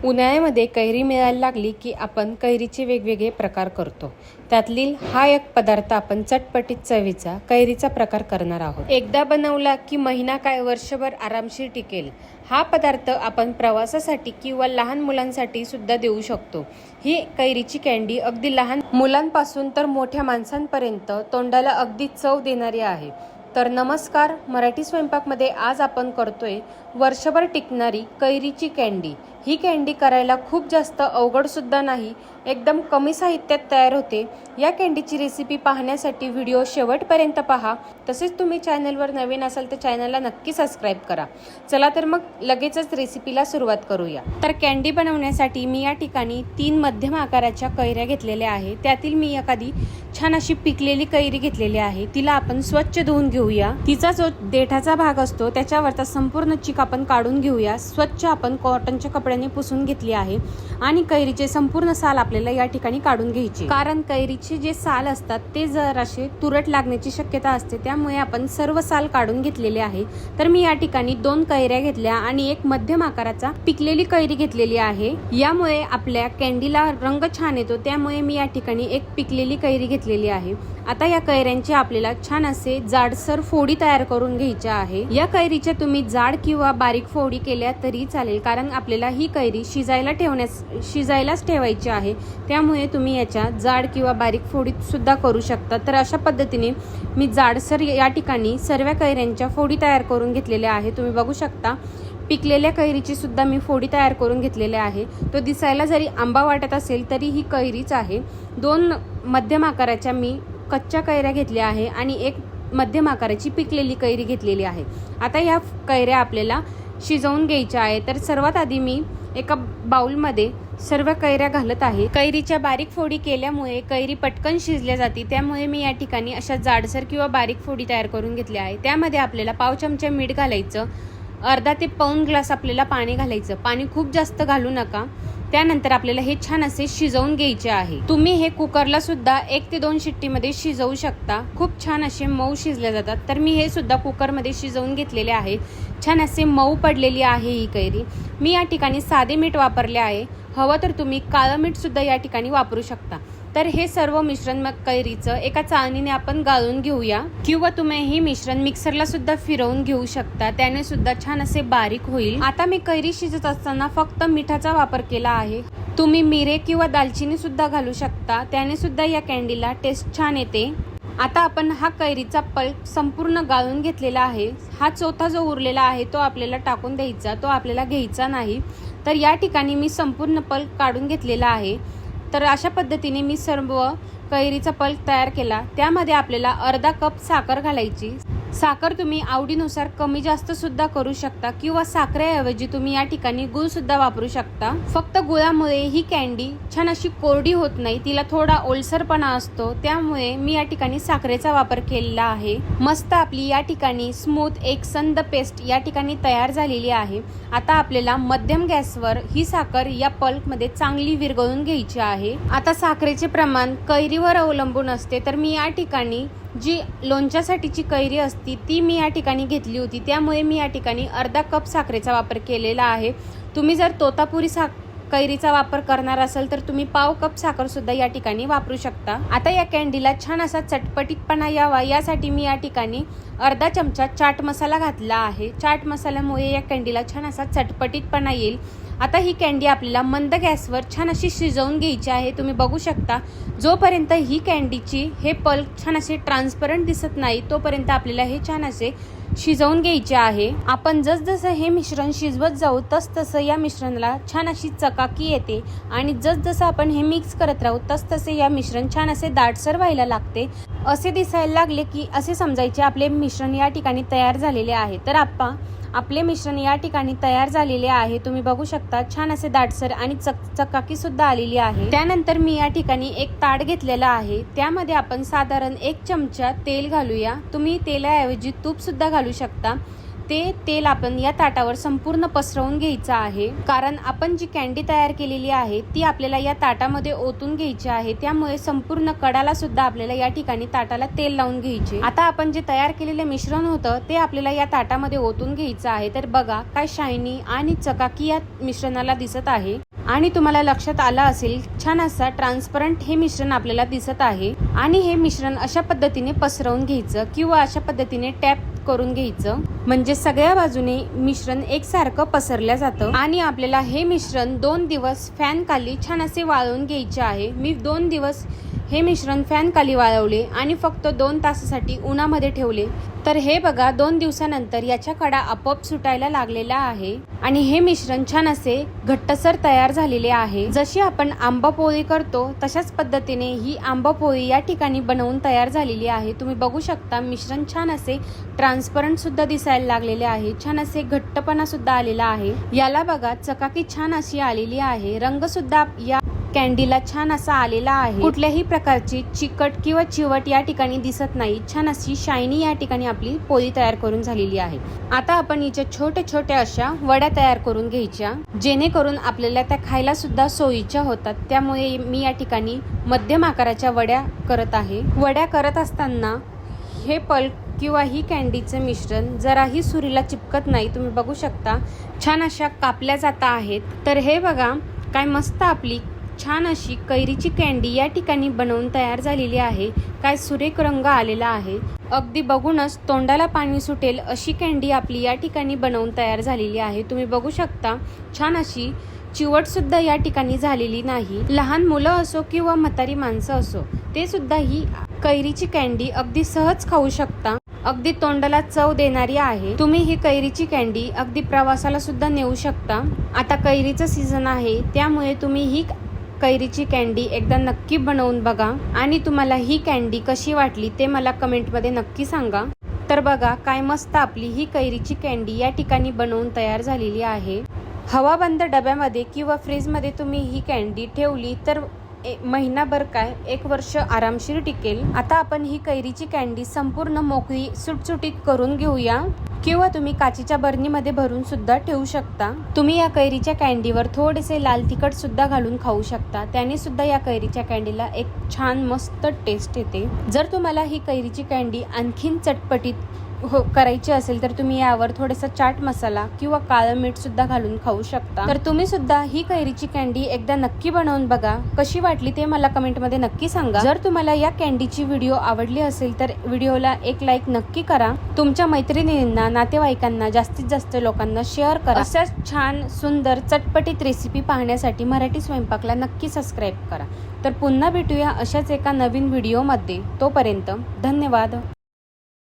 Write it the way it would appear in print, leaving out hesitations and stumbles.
उन्हाळ्यामध्ये कैरी मिळायला लागली की आपण कैरीचे वेगवेगळे प्रकार करतो. त्यातली हा एक पदार्थ आपण चटपटीत चवीचा कैरीचा प्रकार करणार आहोत. एकदा बनवला की महिना काय वर्षभर आरामशीर टिकेल. हा पदार्थ आपण प्रवासासाठी किंवा लहान मुलांसाठी सुद्धा देऊ शकतो. ही कैरीची कँडी अगदी लहान मुलांपासून तर मोठ्या माणसांपर्यंत तोंडाला अगदी चव देणारी आहे. तर नमस्कार, मराठी स्वयंपाकमध्ये आज आपण करतोय वर्षभर टिकणारी कैरीची कँडी. ही कँडी करायला खूप जास्त अवघड सुद्धा नाही, एकदम कमी साहित्यात तयार होते. या कँडीची रेसिपी पाहण्यासाठी व्हिडिओ शेवटपर्यंत पहा. तसेच तुम्ही चॅनलवर नवीन असाल तर चॅनलला नक्की सबस्क्राईब करा. चला तर मग लगेचच रेसिपीला सुरुवात करूया. तर कँडी बनवण्यासाठी मी या ठिकाणी 3 मध्यम आकाराच्या कैऱ्या घेतलेल्या आहे. त्यातील मी एखादी छान अशी पिकलेली कैरी घेतलेली आहे. तिला आपण स्वच्छ धुवून घेऊया. तिचा जो देठाचा भाग असतो त्याच्यावरचा संपूर्ण चीक आपण काढून घेऊया. स्वच्छ आपण कॉटनच्या कपड्याने पुसून घेतली आहे आणि कैरीचे संपूर्ण साल आपल्याला या ठिकाणी काढून घ्यायचे, कारण कैरीचे जे साल असतात ते जराशे तुरट लागण्याची शक्यता असते. त्यामुळे आपण सर्व साल काढून घेतलेले आहे. तर मी या ठिकाणी 2 कैऱ्या घेतल्या आणि एक मध्यम आकाराचा पिकलेली कैरी घेतलेली आहे. यामुळे आपल्या कँडीला रंग छान येतो. त्यामुळे मी या ठिकाणी एक पिकलेली कैरी घेतलेली आहे. आता या कैऱ्यांची आपल्याला छान असे जाडसर फोडी तयार करून घ्यायच्या आहे. या कैरीच्या तुम्ही जाड किंवा बारीक फोडी केल्या तरी चालेल, कारण आपल्याला ही कैरी शिजायलाच ठेवायची आहे. त्यामुळे तुम्ही याच्या जाड किंवा बारीक फोडी सुद्धा करू शकता. तर अशा पद्धतीने मी जाडसर या ठिकाणी सर्व कैऱ्यांच्या फोडी तयार करून घेतलेल्या आहे. तुम्ही बघू शकता पिकलेल्या कैरीची सुद्धा मी फोडी तयार करून घेतलेल्या आहे. तो दिसायला जरी आंबा वाटत असेल तरी ही कैरीच आहे. 2 मध्यम आकाराच्या मी कच्च्या कैऱ्या घेतल्या आहे आणि एक मध्यम आकाराची पिकलेली कैरी घेतलेली आहे. आता या कैऱ्या आपल्याला शिजवून घ्यायच्या आहे. तर सर्वात आधी मी एका बाउलमध्ये सर्व कैऱ्या घालत आहे. कैरीच्या बारीक फोडी केल्यामुळे कैरी पटकन शिजल्या जाते. त्यामुळे मी या ठिकाणी अशा जाडसर किंवा बारीक फोडी तयार करून घेतल्या आहे. त्यामध्ये आपल्याला पाव चमचा मीठ घालायचं, अर्धा ते पाऊण ग्लास आपल्याला पाणी घालायचं. पाणी खूप जास्त घालू नका. त्यानंतर आपल्याला हे छान असे शिजवून घ्यायचे आहे. तुम्ही हे कुकरला सुद्धा 1 ते 2 शिट्टीमध्ये शिजवू शकता. खूप छान असे मऊ शिजले जातात. तर मी हे सुद्धा कुकरमध्ये शिजवून घेतलेले आहे. छान असे मऊ पडलेली आहे ही कैरी. मी या ठिकाणी साधे मीठ वापरले आहे. हवं तर तुम्ही काळं मीठ सुद्धा या ठिकाणी वापरू शकता. तर हे सर्व मिश्रण मग कैरीचं एका चाळणीने आपण गाळून घेऊया, किंवा तुम्ही हे मिश्रण मिक्सरला सुद्धा फिरवून घेऊ शकता. त्याने सुद्धा छान असे बारीक होईल. आता मी कैरी शिजत असताना फक्त मिठाचा वापर केला आहे. तुम्ही मिरे किंवा दालचिनी सुद्धा घालू शकता. त्याने सुद्धा या कँडीला टेस्ट छान येते. आता आपण हा कैरीचा पल्प संपूर्ण गाळून घेतलेला आहे. हा चौथा जो उरलेला आहे तो आपल्याला टाकून द्यायचा, तो आपल्याला घ्यायचा नाही. तर या ठिकाणी मी संपूर्ण पल्प काढून घेतलेला आहे. तर अशा पद्धतीने मी सर्व कैरीचा पल्प तयार केला. त्यामध्ये आपल्याला अर्धा कप साखर घालायची. साखर तुम्ही आवडीनुसार कमी जास्त सुद्धा करू शकता, किंवा साखरेऐवजी तुम्ही या ठिकाणी गुळ सुद्धा वापरू शकता. फक्त गुळामुळे ही कँडी छान अशी कोरडी होत नाही, तिला थोडा ओलसरपणा असतो. त्यामुळे मी या ठिकाणी साखरेचा वापर केलेला आहे. मस्त आपली या ठिकाणी स्मूथ एकसंध पेस्ट या ठिकाणी तयार झालेली आहे. आता आपल्याला मध्यम गॅसवर ही साखर या पल्पमध्ये चांगली विरघळून घ्यायची आहे. आता साखरेचे प्रमाण कैरीवर अवलंबून असते. तर मी या ठिकाणी जी लोणच्यासाठीची कैरी असती ती मी या ठिकाणी घेतली होती. त्यामुळे मी या ठिकाणी अर्धा कप साखरेचा वापर केलेला आहे. तुम्ही जर तोतापुरी कैरीचा वापर करणार असाल तर तुम्ही पाव कप साखर सुद्धा या ठिकाणी वापरू शकता. आता या कँडीला छान असा चटपटीतपणा यावा यासाठी मी या ठिकाणी अर्धा चमचा चाट मसाला घातला आहे. चाट मसाल्यामुळे या कँडीला छान असा चटपटीतपणा येईल. आता ही कँडी आपल्याला मंद गॅसवर छान अशी शिजवून घ्यायची आहे. तुम्ही बघू शकता जोपर्यंत ही कँडीची हे पल्प छान असे ट्रान्सपरंट दिसत नाही तोपर्यंत आपल्याला हे छान असे शिजवून घ्यायचे आहे. आपण जसजसं हे मिश्रण शिजवत जाऊ तसतसं या मिश्रणाला छान अशी चकाकी येते, आणि जसजसं आपण हे मिक्स करत राहू तसतसे या मिश्रण छान असे दाटसर व्हायला लागते. असे दिसायला लागले की असे समजायचे आपले मिश्रण या ठिकाणी तयार झालेले आहे. तर आपले मिश्रण या ठिकाणी तयार झालेले आहे. तुम्ही बघू शकता छान असे दाटसर आणि चकाकी सुद्धा आलेली आहे. त्यानंतर मी या ठिकाणी एक ताट घेतलेला आहे. त्यामध्ये आपण साधारण 1 चमचा तेल घालूया. तुम्ही तेलाऐवजी तूप सुद्धा घालू शकता. ते तेल आपण या ताटावर संपूर्ण पसरवून घ्यायचं आहे, कारण आपण जी कँडी तयार केलेली आहे ती आपल्याला या ताटामध्ये ओतून घ्यायची आहे. त्यामुळे संपूर्ण कडाला सुद्धा आपल्याला या ठिकाणी ताटाला तेल लावून घ्यायचे. आता आपण जे तयार केलेले मिश्रण होतं ते आपल्याला या ताटामध्ये ओतून घ्यायचं आहे. तर बघा काय शायनी आणि चकाकी या मिश्रणाला दिसत आहे. आणि तुम्हाला लक्षात आला असेल छान असा ट्रान्सपरंट हे मिश्रण आपल्याला दिसत आहे आणि हे मिश्रण अशा पद्धतीने पसरवून घ्यायचं किंवा अशा पद्धतीने टॅप करून घ्यायचं म्हणजे सगळ्या बाजूने मिश्रण एकसारखं पसरल्या जातं आणि आपल्याला हे मिश्रण 2 दिवस फॅन खाली छान असे वाळवून घ्यायचे आहे। मी 2 दिवस हे मिश्रण फॅन खाली वाळवले आणि फक्त 2 तासासाठी उन्हामध्ये ठेवले तर हे बघा 2 दिवसानंतर याच्या कडा आपोआप सुटायला लागलेला आहे आणि हे मिश्रण छान असे घट्टसर तयार झालेले आहे। जशी आपण आंबा पोळी करतो तशाच पद्धतीने ही आंबा पोळी या ठिकाणी बनवून तयार झालेली आहे। तुम्ही बघू शकता मिश्रण छान असे ट्रान्सपरंट सुद्धा दिसायला लागलेले आहे, छान असे घट्टपणा सुद्धा आलेला आहे। याला बघा चकाकी छान अशी आलेली आहे, रंग सुद्धा या कॅन्डीला छान असा आलेला आहे। कुठल्याही प्रकारची चिकट किंवा चिवट या ठिकाणी दिसत नाही, छान अशी शायनी या ठिकाणी आपली पोळी तयार करून झालेली आहे। आता आपण हिच्या छोट्या छोट्या अशा वड्या तयार करून घ्यायच्या जेणेकरून आपल्याला त्या खायला सुद्धा सोयीच्या होतात। त्यामुळे मी या ठिकाणी मध्यम आकाराच्या वड्या करत आहे। वड्या करत असताना हे पल्प किंवा ही कॅन्डीचं मिश्रण जराही सुरीला चिपकत नाही, तुम्ही बघू शकता छान अशा कापल्या जात आहेत। तर हे बघा काय मस्त आपली छान अशी कैरीची कॅन्डी या ठिकाणी बनवून तयार झालेली आहे। काय सुरेख रंग आलेला आहे, अगदी बघूनच तोंडाला पाणी सुटेल अशी कॅन्डी आपली या ठिकाणी बनवून तयार झालेली आहे। तुम्ही बघू शकता छान अशी चिवट सुद्धा या ठिकाणी झालेली नाही। लहान मुलं असो किंवा म्हातारी माणसं असो ते सुद्धा ही कैरीची कॅन्डी अगदी सहज खाऊ शकता, अगदी तोंडाला चव देणारी आहे। तुम्ही ही कैरीची कॅन्डी अगदी प्रवासाला सुद्धा नेऊ शकता। आता कैरीचं सीझन आहे त्यामुळे तुम्ही ही कैरीची कॅन्डी एकदा नक्की बनवून बघा आणि तुम्हाला ही कॅन्डी कशी वाटली ते मला कमेंटमध्ये नक्की सांगा। तर बघा काय मस्त आपली ही कैरीची कॅन्डी या ठिकाणी बनवून तयार झालेली आहे। हवाबंद डब्यामध्ये किंवा फ्रीजमध्ये तुम्ही ही कॅन्डी ठेवली तर महिनाभर काय 1 वर्ष आरामशीर टिकेल। आता आपण ही कैरीची कॅन्डी संपूर्ण मोकळी सुटसुटीत करून घेऊया किंवा तुम्ही काचेच्या बरणीमध्ये भरून सुद्धा ठेवू शकता। तुम्ही या कैरीच्या कॅन्डीवर थोडेसे लाल तिखट सुद्धा घालून खाऊ शकता, त्याने सुद्धा या कैरीच्या कॅन्डीला एक छान मस्त टेस्ट येते। जर तुम्हाला ही कैरीची कॅन्डी आणखीन चटपटीत करायची असेल तर तुम्ही यावर थोडासा चाट मसाला किंवा काळं मीठ सुद्धा घालून खाऊ शकता। तर तुम्ही सुद्धा ही कैरीची कॅन्डी एकदा नक्की बनवून बघा, कशी वाटली ते मला कमेंटमध्ये नक्की सांगा। जर तुम्हाला या कॅन्डीची व्हिडिओ आवडली असेल तर व्हिडिओला एक लाईक नक्की करा, तुमच्या मैत्रिणींना नातेवाईकांना जास्तीत जास्त लोकांना शेअर करा। अशाच छान सुंदर चटपटीत रेसिपी पाहण्यासाठी मराठी स्वयंपाकला नक्की सबस्क्राईब करा। तर पुन्हा भेटूया अशाच एका नवीन व्हिडिओमध्ये, तोपर्यंत धन्यवाद।